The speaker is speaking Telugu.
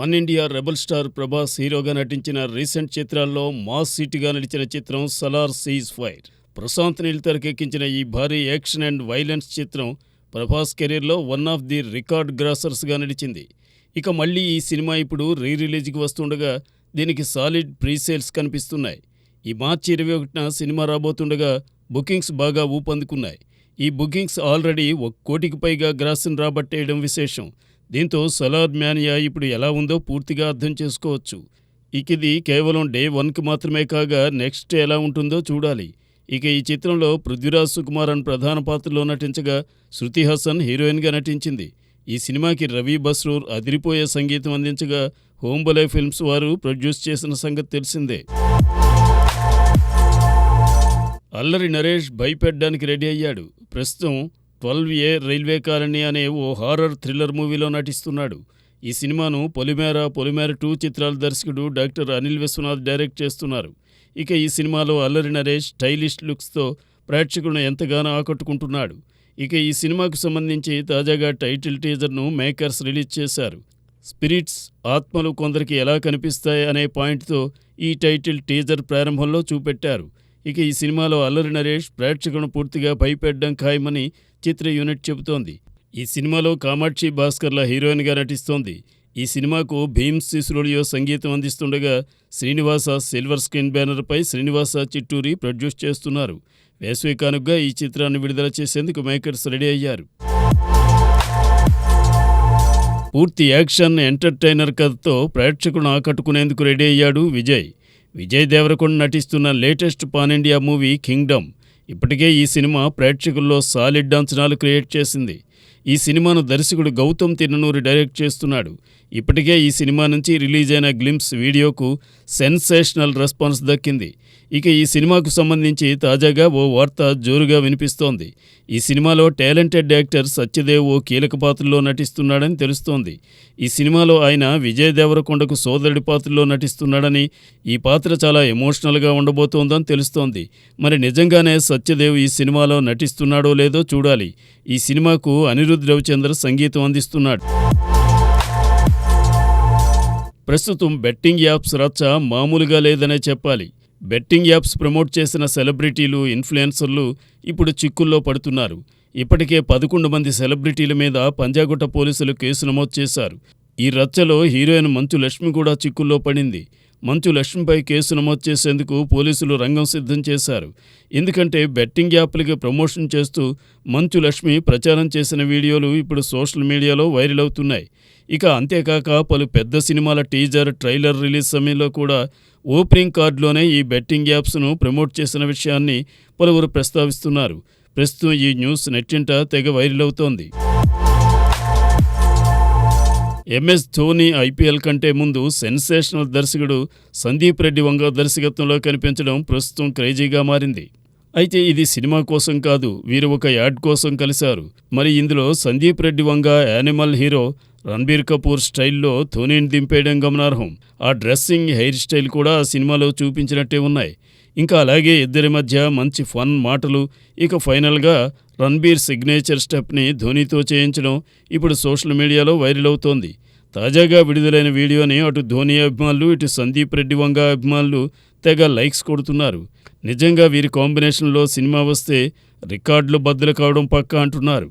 Pan India rebel star Prabhas హీరోగా నటించిన రీసెంట్ చిత్రాల్లో మాస్ హిట్గా నిలిచిన చిత్రం సలార్ సీజ్ ఫైర్. ప్రశాంత్ నీల్ తెరకెక్కించిన ఈ భారీ యాక్షన్ అండ్ వైలెన్స్ చిత్రం ప్రభాస్ కెరీర్లో వన్ ఆఫ్ ది రికార్డ్ గ్రాసర్స్గా నిలిచింది. ఇక మళ్ళీ ఈ సినిమా ఇప్పుడు రిలీజ్కి వస్తుండగా దీనికి సాలిడ్ ప్రీసేల్స్ కనిపిస్తున్నాయి. ఈ మార్చి 21న సినిమా రాబోతుండగా బుకింగ్స్ బాగా ఊపందుకున్నాయి. ఈ బుకింగ్స్ ఆల్రెడీ 1 కోటికి పైగా గ్రాస్ను రాబట్టేయడం విశేషం. దీంతో సలార్ మ్యానియా ఇప్పుడు ఎలా ఉందో పూర్తిగా అర్థం చేసుకోవచ్చు. ఇక ఇది కేవలం డే 1కి మాత్రమే కాగా నెక్స్ట్ ఎలా ఉంటుందో చూడాలి. ఇక ఈ చిత్రంలో పృథ్వీరాజ్ సుకుమారన్ ప్రధాన పాత్రలో నటించగా శృతి హాసన్ హీరోయిన్గా నటించింది. ఈ సినిమాకి రవి బస్రూర్ అదిరిపోయే సంగీతం అందించగా హోంబలే ఫిల్మ్స్ వారు ప్రొడ్యూస్ చేసిన సంగతి తెలిసిందే. అల్లరి నరేష్ భయపెట్టడానికి రెడీ అయ్యాడు. ప్రస్తుతం 12A రైల్వే కాలనీ అనే ఓ హారర్ థ్రిల్లర్ మూవీలో నటిస్తున్నాడు. ఈ సినిమాను పొలిమేర 2 చిత్రాల దర్శకుడు డాక్టర్ అనిల్ విశ్వనాథ్ డైరెక్ట్ చేస్తున్నారు. ఇక ఈ సినిమాలో అల్లరి నరేష్ స్టైలిష్ లుక్స్తో ప్రేక్షకులను ఎంతగానో ఆకట్టుకుంటున్నాడు. ఇక ఈ సినిమాకు సంబంధించి తాజాగా టైటిల్ టీజర్ను మేకర్స్ రిలీజ్ చేశారు. స్పిరిట్స్, ఆత్మలు కొందరికి ఎలా కనిపిస్తాయి అనే పాయింట్తో ఈ టైటిల్ టీజర్ ప్రారంభంలో చూపెట్టారు. ఇక ఈ సినిమాలో అల్లరి నరేష్ ప్రేక్షకులను పూర్తిగా భయపెట్టడం ఖాయమని చిత్ర యూనిట్ చెబుతోంది. ఈ సినిమాలో కామాక్షి భాస్కర్ల హీరోయిన్గా నటిస్తోంది. ఈ సినిమాకు భీమ్స్ స్టూడియో సంగీతం అందిస్తుండగా శ్రీనివాస సిల్వర్ స్క్రీన్ బ్యానర్పై శ్రీనివాస చిట్టూరి ప్రొడ్యూస్ చేస్తున్నారు. వేసవి కానుకగా ఈ చిత్రాన్ని విడుదల చేసేందుకు మేకర్స్ రెడీ అయ్యారు. పూర్తి యాక్షన్ ఎంటర్టైనర్ కథతో ప్రేక్షకులను ఆకట్టుకునేందుకు రెడీ అయ్యాడు విజయ్ దేవరకొండ నటిస్తున్న latest pan India movie Kingdom. ఇప్పటికే ఈ సినిమా ప్రేక్షకుల్లో సాలిడ్ అంచనాలు క్రియేట్ చేసింది. ఈ సినిమాను దర్శకుడు గౌతమ్ తిన్ననూరి డైరెక్ట్ చేస్తున్నాడు. ఇప్పటికే ఈ సినిమా నుంచి రిలీజ్ అయిన గ్లింప్స్ వీడియోకు సెన్సేషనల్ రెస్పాన్స్ దక్కింది. ఇక ఈ సినిమాకు సంబంధించి తాజాగా ఓ వార్త జోరుగా వినిపిస్తోంది. ఈ సినిమాలో టాలెంటెడ్ యాక్టర్ సత్యదేవ్ ఓ కీలక పాత్రలో నటిస్తున్నాడని తెలుస్తోంది. ఈ సినిమాలో ఆయన విజయ్ దేవరకొండకు సోదరుడి పాత్రలో నటిస్తున్నాడని, ఈ పాత్ర చాలా ఎమోషనల్గా ఉండబోతోందని తెలుస్తోంది. మరి నిజంగానే సత్యదేవ్ ఈ సినిమాలో నటిస్తున్నాడో లేదో చూడాలి. ఈ సినిమాకు అనిరుద్ రవిచంద్ర సంగీతం అందిస్తున్నాడు. ప్రస్తుతం బెట్టింగ్ యాప్స్ రచ్చ మామూలుగా లేదనే చెప్పాలి. బెట్టింగ్ యాప్స్ ప్రమోట్ చేసిన సెలబ్రిటీలు, ఇన్ఫ్లుయెన్సర్లు ఇప్పుడు చిక్కుల్లో పడుతున్నారు. ఇప్పటికే 11 మంది సెలబ్రిటీల మీద పంజాగుట్ట పోలీసులు కేసు నమోదు చేశారు. ఈ రచ్చలో హీరోయిన్ మంచు లక్ష్మి కూడా చిక్కుల్లో పడింది. మంచు లక్ష్మిపై కేసు నమోదు చేసేందుకు పోలీసులు రంగం సిద్ధం చేశారు. ఎందుకంటే బెట్టింగ్ యాప్లకి ప్రమోషన్ చేస్తూ మంచు లక్ష్మి ప్రచారం చేసిన వీడియోలు ఇప్పుడు సోషల్ మీడియాలో వైరల్ అవుతున్నాయి. ఇక అంతేకాక పలు పెద్ద సినిమాల టీజర్, ట్రైలర్ రిలీజ్ సమయంలో కూడా ఓపెనింగ్ కార్డులోనే ఈ బెట్టింగ్ యాప్స్ను ప్రమోట్ చేసిన విషయాన్ని పలువురు ప్రస్తావిస్తున్నారు. ప్రస్తుతం ఈ న్యూస్ నెట్టింట తెగ వైరల్ అవుతోంది. MS ధోని ఐపీఎల్ కంటే ముందు సెన్సేషనల్ దర్శకుడు సందీప్ రెడ్డి వంగ దర్శకత్వంలో కనిపించడం ప్రస్తుతం క్రేజీగా మారింది. అయితే ఇది సినిమా కోసం కాదు, వీరు ఒక యాడ్ కోసం కలిశారు. మరి ఇందులో సందీప్ రెడ్డి వంగ యానిమల్ హీరో రణబీర్ కపూర్ స్టైల్లో ధోనిని దింపేయడం గమనార్హం. ఆ డ్రెస్సింగ్, హెయిర్ స్టైల్ కూడా ఆ సినిమాలో చూపించినట్టే ఉన్నాయి. ఇంకా అలాగే ఇద్దరి మధ్య మంచి ఫన్ మాటలు. ఇక ఫైనల్గా రణబీర్ సిగ్నేచర్ స్టెప్ని ధోనితో చేయించడం ఇప్పుడు సోషల్ మీడియాలో వైరల్ అవుతోంది. తాజాగా విడుదలైన వీడియోని అటు ధోని అభిమానులు, ఇటు సందీప్ రెడ్డి వంగ అభిమానులు తెగ లైక్స్ కొడుతున్నారు. నిజంగా వీరి కాంబినేషన్లో సినిమా వస్తే రికార్డులు బద్దలు కావడం పక్కా అంటున్నారు.